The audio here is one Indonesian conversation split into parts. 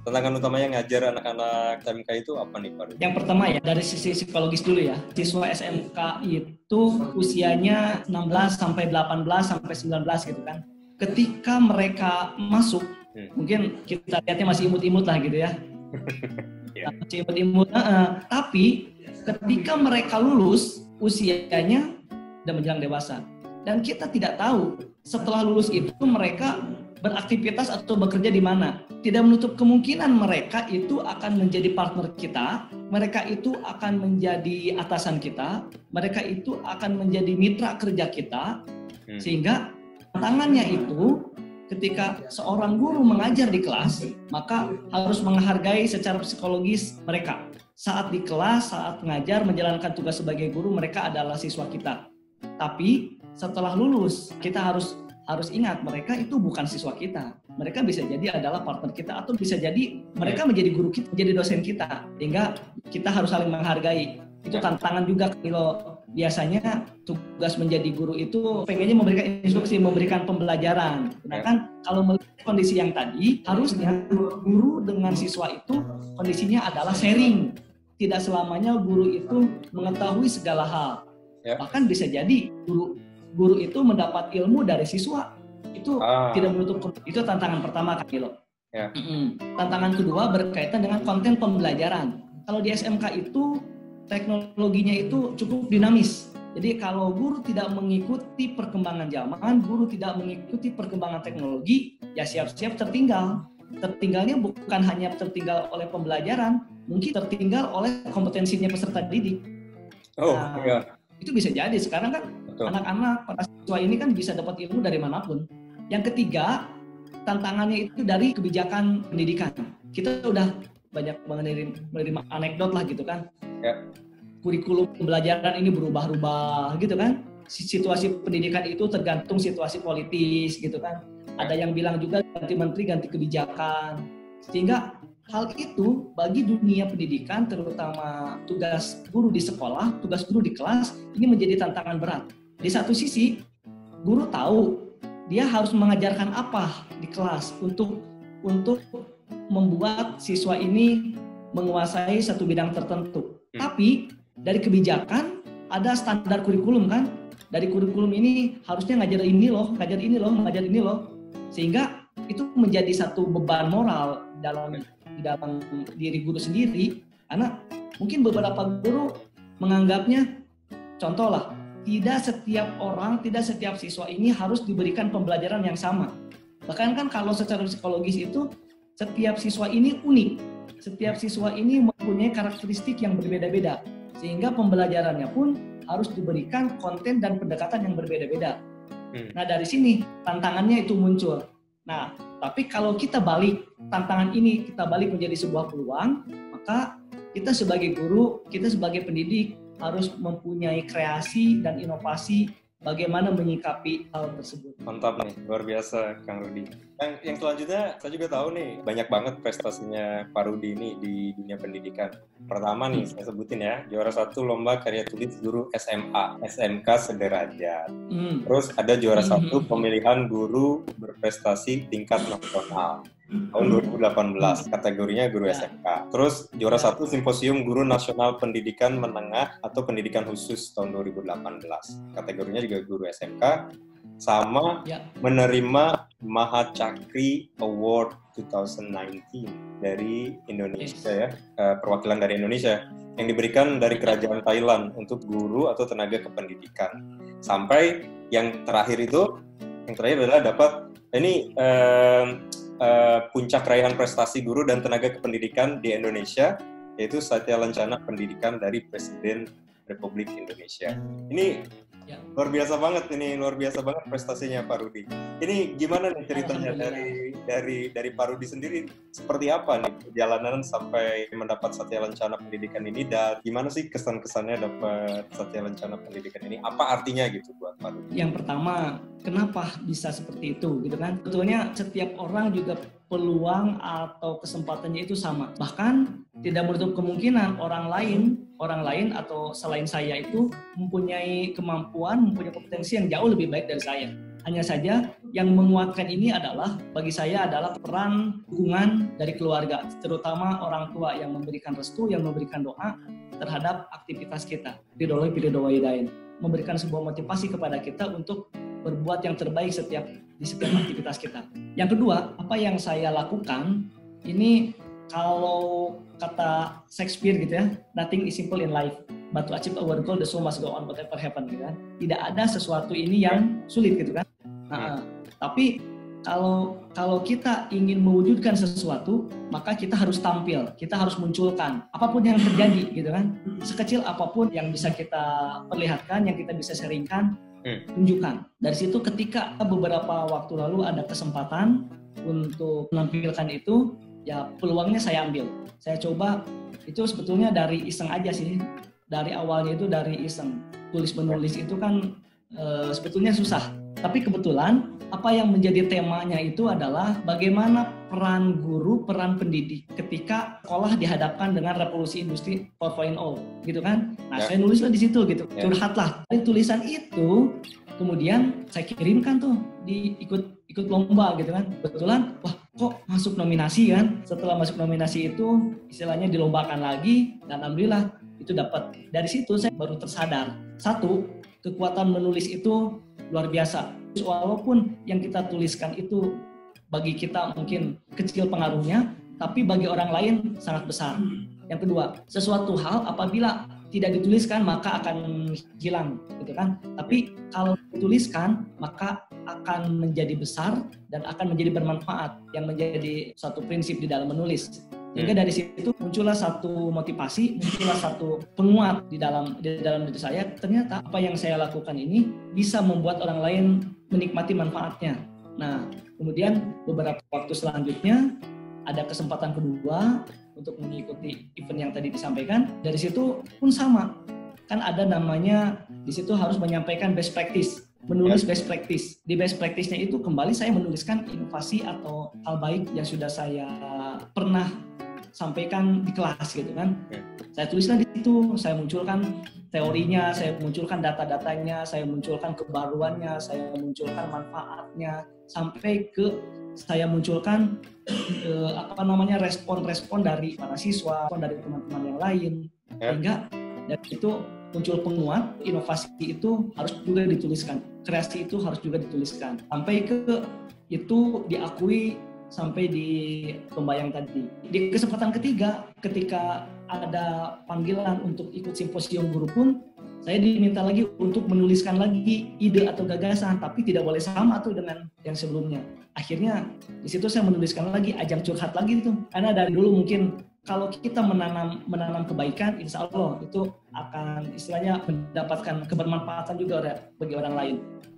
tantangan utamanya ngajar anak-anak SMK itu apa nih Pak? Yang pertama ya, dari sisi psikologis dulu ya. Siswa SMK itu usianya 16 sampai 18 sampai 19 gitu kan. Ketika mereka masuk, mungkin kita lihatnya masih imut-imut lah gitu ya. Masih imut-imut. Tapi ketika mereka lulus, usianya udah menjelang dewasa. Dan kita tidak tahu setelah lulus itu mereka beraktivitas atau bekerja di mana. Tidak menutup kemungkinan mereka itu akan menjadi partner kita, mereka itu akan menjadi atasan kita, mereka itu akan menjadi mitra kerja kita. Sehingga tantangannya itu ketika seorang guru mengajar di kelas, maka harus menghargai secara psikologis mereka. Saat di kelas, saat mengajar, menjalankan tugas sebagai guru, mereka adalah siswa kita. Tapi setelah lulus, kita harus ingat mereka itu bukan siswa kita. Mereka bisa jadi adalah partner kita atau bisa jadi mereka menjadi guru kita, menjadi dosen kita. Sehingga kita harus saling menghargai. Itu tantangan juga kalau biasanya tugas menjadi guru itu pengennya memberikan instruksi, memberikan pembelajaran. Sedangkan kalau melihat kondisi yang tadi, harusnya guru dengan siswa itu kondisinya adalah sharing. Tidak selamanya guru itu mengetahui segala hal. Bahkan bisa jadi guru itu mendapat ilmu dari siswa. Itu tidak menutup, itu tantangan pertama Kak Kilo. Tantangan kedua berkaitan dengan konten pembelajaran. Kalau di SMK itu teknologinya itu cukup dinamis. Jadi kalau guru tidak mengikuti perkembangan zaman, guru tidak mengikuti perkembangan teknologi, ya siap-siap tertinggal. Tertinggalnya bukan hanya tertinggal oleh pembelajaran, mungkin tertinggal oleh kompetensinya peserta didik. Itu bisa jadi. Sekarang kan anak-anak, para siswa ini kan bisa dapat ilmu dari manapun. Yang ketiga, tantangannya itu dari kebijakan pendidikan. Kita udah banyak menerima anekdot lah gitu kan. Kurikulum pembelajaran ini berubah-ubah gitu kan. Situasi pendidikan itu tergantung situasi politis gitu kan. Ada yang bilang juga ganti menteri, ganti kebijakan. Sehingga hal itu bagi dunia pendidikan, terutama tugas guru di sekolah, tugas guru di kelas, ini menjadi tantangan berat. Di satu sisi, guru tahu dia harus mengajarkan apa di kelas untuk membuat siswa ini menguasai satu bidang tertentu. Tapi dari kebijakan ada standar kurikulum kan. Dari kurikulum ini harusnya ngajar ini loh, ngajar ini loh. Sehingga itu menjadi satu beban moral dalam diri guru sendiri. Karena mungkin beberapa guru menganggapnya, contoh lah, tidak setiap orang, tidak setiap siswa ini harus diberikan pembelajaran yang sama. Bahkan kan kalau secara psikologis itu setiap siswa ini unik. Setiap siswa ini mempunyai karakteristik yang berbeda-beda. Sehingga pembelajarannya pun harus diberikan konten dan pendekatan yang berbeda-beda. Nah dari sini tantangannya itu muncul. Nah tapi kalau kita balik tantangan ini, kita balik menjadi sebuah peluang, maka kita sebagai guru, kita sebagai pendidik harus mempunyai kreasi dan inovasi bagaimana menyikapi hal tersebut. Mantap nih, luar biasa Kang Rudi. Yang selanjutnya, saya juga tahu nih, banyak banget prestasinya Pak Rudi ini di dunia pendidikan. Pertama nih, saya sebutin ya, juara 1 Lomba Karya Tulis Guru SMA, SMK Sederajat. Terus ada juara 1 pemilihan guru berprestasi tingkat nasional tahun 2018, kategorinya guru SMK. Terus juara 1 Simposium Guru Nasional Pendidikan Menengah atau Pendidikan Khusus tahun 2018, kategorinya juga guru SMK. Sama menerima Mahacakri Award 2019 dari Indonesia ya, perwakilan dari Indonesia yang diberikan dari Kerajaan Thailand untuk guru atau tenaga kependidikan. Sampai yang terakhir adalah dapat ini puncak raihan prestasi guru dan tenaga kependidikan di Indonesia, yaitu Satya Lencana Pendidikan dari Presiden Republik Indonesia. Ini luar biasa banget prestasinya Pak Rudi. Ini gimana nih ceritanya dari Pak Rudi sendiri, seperti apa nih perjalanan sampai mendapat Satya Lencana Pendidikan ini, dan gimana sih kesan-kesannya dapat Satya Lencana Pendidikan ini? Apa artinya gitu buat Pak Rudi? Yang pertama, kenapa bisa seperti itu gitu kan? Sebetulnya setiap orang juga peluang atau kesempatannya itu sama. Bahkan tidak menutup kemungkinan orang lain orang lain atau selain saya itu mempunyai kemampuan, mempunyai kompetensi yang jauh lebih baik dari saya. Hanya saja yang menguatkan ini adalah, bagi saya adalah peran dukungan dari keluarga, terutama orang tua yang memberikan restu, yang memberikan doa terhadap aktivitas kita. Ridho walidain, memberikan sebuah motivasi kepada kita untuk berbuat yang terbaik di setiap aktivitas kita. Yang kedua, apa yang saya lakukan ini, kalau kata Shakespeare gitu ya, nothing is simple in life, but to achieve our goal the show must go on whatever happen gitu kan. Tidak ada sesuatu ini yang sulit gitu kan. Tapi kalau kita ingin mewujudkan sesuatu, maka kita harus tampil, kita harus munculkan apapun yang terjadi gitu kan. Sekecil apapun yang bisa kita perlihatkan, yang kita bisa sharingkan, tunjukkan. Dari situ ketika beberapa waktu lalu ada kesempatan untuk menampilkan itu, ya peluangnya saya ambil. Saya coba, itu sebetulnya dari iseng aja sih. Dari awalnya itu dari iseng. Tulis menulis itu kan sebetulnya susah. Tapi kebetulan apa yang menjadi temanya itu adalah bagaimana peran guru, peran pendidik ketika sekolah dihadapkan dengan revolusi industri 4.0 gitu kan. Nah, saya nulislah di situ gitu, curhatlah. Dari tulisan itu kemudian saya kirimkan tuh ikut lomba gitu kan. Kebetulan wah kok masuk nominasi kan. Setelah masuk nominasi itu istilahnya dilombakan lagi dan alhamdulillah itu dapat. Dari situ saya baru tersadar, satu, kekuatan menulis itu luar biasa. Walaupun yang kita tuliskan itu bagi kita mungkin kecil pengaruhnya, tapi bagi orang lain sangat besar. Yang kedua, sesuatu hal apabila tidak dituliskan maka akan hilang, gitu kan? Tapi kalau dituliskan maka akan menjadi besar dan akan menjadi bermanfaat, yang menjadi satu prinsip di dalam menulis. Sehingga dari situ muncullah satu motivasi, muncullah satu penguat di dalam diri saya. Ternyata apa yang saya lakukan ini bisa membuat orang lain menikmati manfaatnya. Nah, kemudian beberapa waktu selanjutnya ada kesempatan kedua untuk mengikuti event yang tadi disampaikan. Dari situ pun sama, kan ada namanya di situ harus menyampaikan best practice, menulis best practice. Di best practice-nya itu kembali saya menuliskan inovasi atau hal baik yang sudah saya pernah sampaikan di kelas gitu kan. Saya tuliskan di situ, saya munculkan teorinya, saya munculkan data-datanya, saya munculkan kebaruannya, saya munculkan manfaatnya, sampai ke saya munculkan respon-respon dari para siswa, dari teman-teman yang lain, sehingga dari itu muncul penguat. Inovasi itu harus juga dituliskan, kreasi itu harus juga dituliskan, sampai ke itu diakui sampai di lomba yang tadi. Di kesempatan ketiga, ketika ada panggilan untuk ikut simposium guru pun, saya diminta lagi untuk menuliskan lagi ide atau gagasan, tapi tidak boleh sama tuh dengan yang sebelumnya. Akhirnya di situ saya menuliskan lagi, ajang curhat lagi itu. Karena dari dulu mungkin kalau kita menanam kebaikan, insya Allah itu akan istilahnya mendapatkan kebermanfaatan juga bagi orang lain.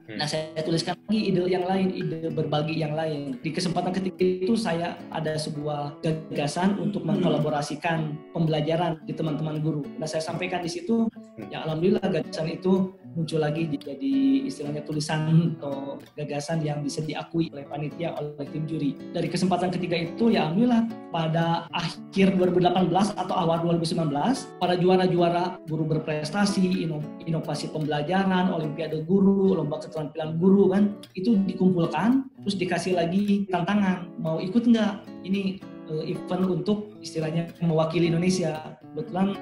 Nah, saya tuliskan lagi ide yang lain, ide berbagi yang lain. Di kesempatan ketika itu saya ada sebuah gagasan untuk mengkolaborasikan pembelajaran di teman-teman guru. Nah, saya sampaikan di situ, ya alhamdulillah gagasan itu muncul lagi jadi istilahnya tulisan atau gagasan yang bisa diakui oleh panitia, oleh tim juri. Dari kesempatan ketiga itu, ya alhamdulillah pada akhir 2018 atau awal 2019, para juara-juara guru berprestasi, inovasi pembelajaran, olimpiade guru, lomba keterampilan guru kan, itu dikumpulkan, terus dikasih lagi tantangan, mau ikut nggak? Ini event untuk istilahnya mewakili Indonesia. Kebetulan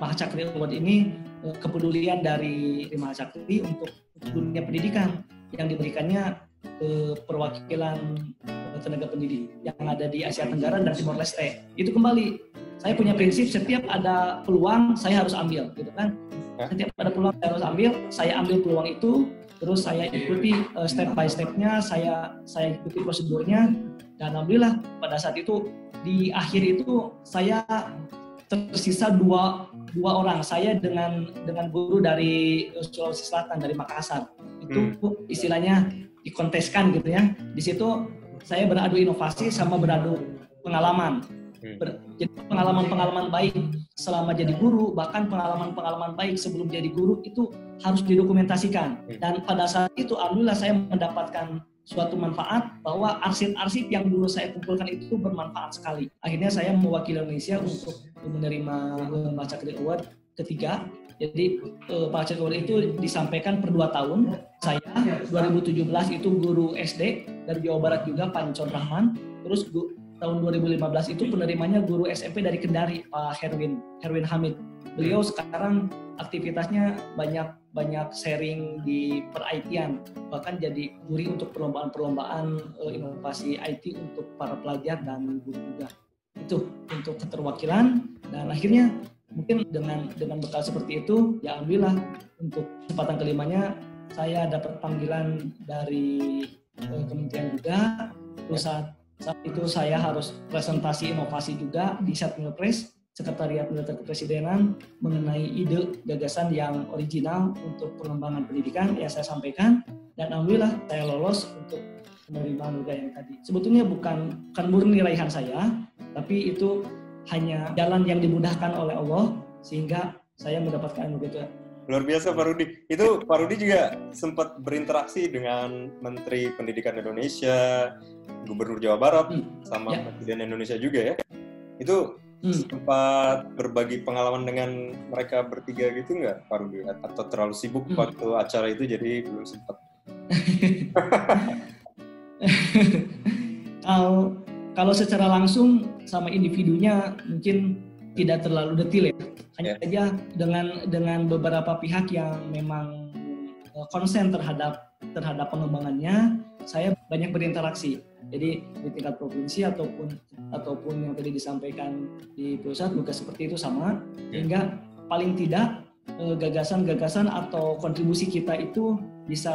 Mahacakri Award ini kepedulian dari Mahacakri untuk dunia pendidikan yang diberikannya ke perwakilan tenaga pendidik yang ada di Asia Tenggara dan Timor Leste. Itu kembali, saya punya prinsip setiap ada peluang saya harus ambil, gitu kan? Setiap ada peluang saya harus ambil, saya ambil peluang itu, terus saya ikuti step by step-nya, saya ikuti prosedurnya, dan alhamdulillah pada saat itu di akhir itu saya tersisa dua orang, saya dengan guru dari Sulawesi Selatan, dari Makassar. Itu istilahnya dikonteskan gitu ya. Di situ saya beradu inovasi sama beradu pengalaman. Jadi pengalaman-pengalaman baik selama jadi guru, bahkan pengalaman-pengalaman baik sebelum jadi guru itu harus didokumentasikan. Dan pada saat itu alhamdulillah saya mendapatkan suatu manfaat bahwa arsip-arsip yang dulu saya kumpulkan itu bermanfaat sekali. Akhirnya saya mewakili Indonesia untuk menerima Mahacakri Award ketiga. Jadi Pak Cekori itu disampaikan per 2 tahun. Saya 2017 itu guru SD dari Jawa Barat juga, Pak Incon Rahman. Terus tahun 2015 itu penerimanya guru SMP dari Kendari, Pak Herwin Hamid. Beliau sekarang aktivitasnya banyak sharing di per-IT-an, bahkan jadi juri untuk perlombaan inovasi IT untuk para pelajar dan guru juga. Itu untuk keterwakilan, dan akhirnya mungkin dengan bekal seperti itu, ya alhamdulillah untuk kesempatan kelimanya saya dapat panggilan dari kementerian juga. Terus saat itu saya harus presentasi inovasi juga di Satmil Press, Sekretariat Militer Kepresidenan, mengenai ide gagasan yang original untuk pengembangan pendidikan. Ya saya sampaikan, dan alhamdulillah saya lolos untuk penerimaan juga yang tadi. Sebetulnya bukan murni raihan saya, tapi itu hanya jalan yang dimudahkan oleh Allah sehingga saya mendapatkan begitu. Luar biasa Pak Rudi. Itu Pak Rudi juga sempat berinteraksi dengan Menteri Pendidikan Indonesia, Gubernur Jawa Barat, sama Presiden Indonesia juga ya. Itu sempat berbagi pengalaman dengan mereka bertiga gitu nggak Pak Rudi? Atau terlalu sibuk waktu acara itu jadi belum sempat? Kalau secara langsung sama individunya mungkin tidak terlalu detail ya. Hanya saja dengan beberapa pihak yang memang konsen terhadap pengembangannya, saya banyak berinteraksi. Jadi di tingkat provinsi ataupun yang tadi disampaikan di pusat juga seperti itu sama. Sehingga paling tidak gagasan-gagasan atau kontribusi kita itu bisa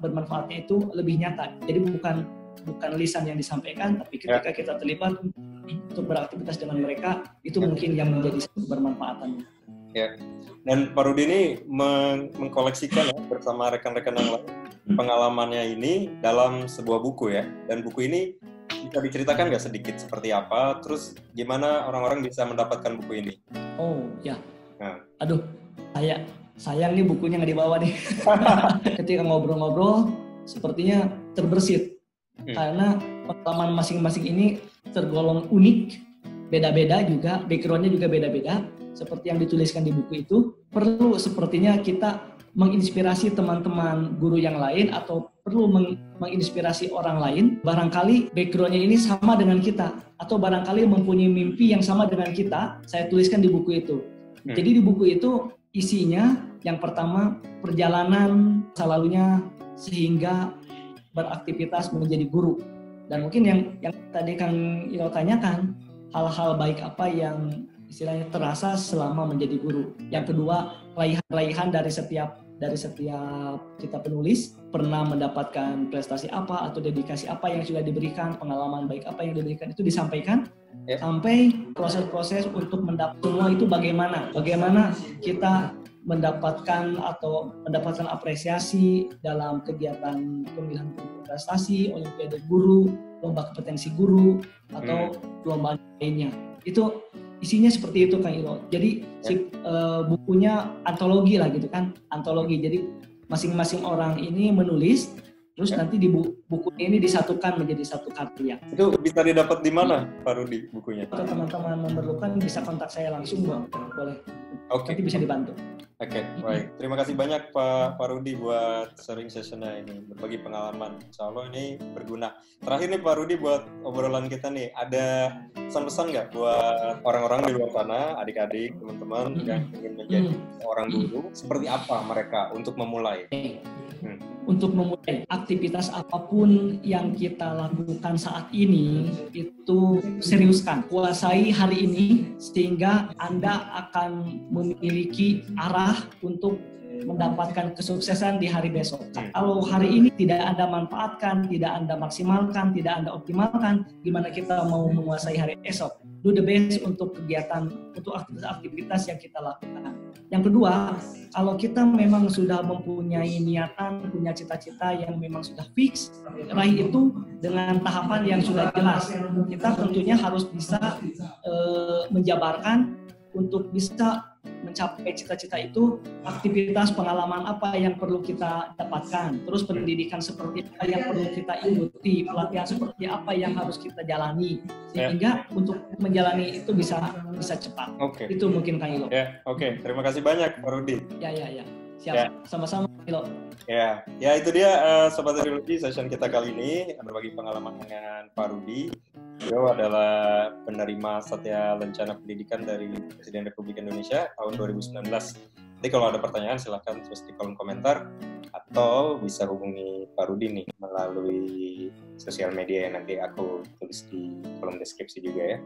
bermanfaatnya itu lebih nyata. Jadi bukan lisan yang disampaikan, tapi ketika kita terlibat untuk beraktivitas dengan mereka, itu mungkin yang menjadi bermanfaatannya. Ya. Dan Pak Rudi ini mengkoleksikan ya, bersama rekan-rekan yang lain pengalamannya ini dalam sebuah buku ya. Dan buku ini bisa diceritakan nggak sedikit seperti apa, terus gimana orang-orang bisa mendapatkan buku ini? Oh ya, aduh, sayang nih bukunya nggak dibawa nih. Ketika ngobrol-ngobrol, sepertinya terbersit. Karena pengalaman masing-masing ini tergolong unik, beda-beda juga, background-nya juga beda-beda. Seperti yang dituliskan di buku itu, perlu sepertinya kita menginspirasi teman-teman guru yang lain atau perlu menginspirasi orang lain. Barangkali background-nya ini sama dengan kita, atau barangkali mempunyai mimpi yang sama dengan kita. Saya tuliskan di buku itu. Jadi di buku itu isinya yang pertama perjalanan masa lalunya sehingga beraktivitas menjadi guru, dan mungkin yang tadi Kang Ilo tanyakan, hal-hal baik apa yang istilahnya terasa selama menjadi guru. Yang kedua, raihan dari setiap kita penulis, pernah mendapatkan prestasi apa atau dedikasi apa yang sudah diberikan, pengalaman baik apa yang diberikan, itu disampaikan. Sampai proses-proses untuk mendapat semua itu bagaimana kita mendapatkan apresiasi dalam kegiatan pemilihan prestasi, olimpiade guru, lomba kompetensi guru, atau lomba lainnya. Itu isinya seperti itu Kang Ilo. Jadi bukunya antologi lah gitu kan, antologi. Jadi masing-masing orang ini menulis, terus nanti di buku ini disatukan menjadi satu karya. Itu bisa didapat di mana Pak Rudi bukunya? Kalau teman-teman memerlukan bisa kontak saya langsung, boleh. Oke. Nanti bisa dibantu. Oke, baik. Terima kasih banyak Pak Rudi buat sharing sessionnya ini, berbagi pengalaman. Insya Allah ini berguna. Terakhir nih Pak Rudi, buat obrolan kita nih, ada pesan-pesan nggak buat orang-orang di luar sana, adik-adik, teman-teman yang ingin menjadi orang guru, seperti apa mereka untuk memulai? Untuk memulai aktivitas apapun yang kita lakukan saat ini, itu seriuskan, kuasai hari ini sehingga Anda akan memiliki arah untuk mendapatkan kesuksesan di hari besok. Kalau hari ini tidak Anda manfaatkan, tidak Anda maksimalkan, tidak Anda optimalkan, gimana kita mau menguasai hari esok? Do the best untuk kegiatan, untuk aktivitas yang kita lakukan. Yang kedua, kalau kita memang sudah mempunyai niatan, punya cita-cita yang memang sudah fix, raih itu dengan tahapan yang sudah jelas. Kita tentunya harus bisa menjabarkan untuk bisa mencapai cita-cita itu, aktivitas pengalaman apa yang perlu kita dapatkan, terus pendidikan seperti apa yang perlu kita ikuti, pelatihan seperti apa yang harus kita jalani, sehingga untuk menjalani itu bisa cepat. Itu mungkin Kang Ilo. Oke. Terima kasih banyak Pak Rudi. Ya. Siap. Sama-sama Ilo. Ya itu dia Sobat Trilogi session kita kali ini, berbagi pengalaman dengan Pak Rudi. Beliau adalah penerima Satya Lencana Pendidikan dari Presiden Republik Indonesia tahun 2019. Nanti kalau ada pertanyaan silakan tulis di kolom komentar atau bisa hubungi Pak Rudi nih melalui sosial media yang nanti aku tulis di kolom deskripsi juga ya.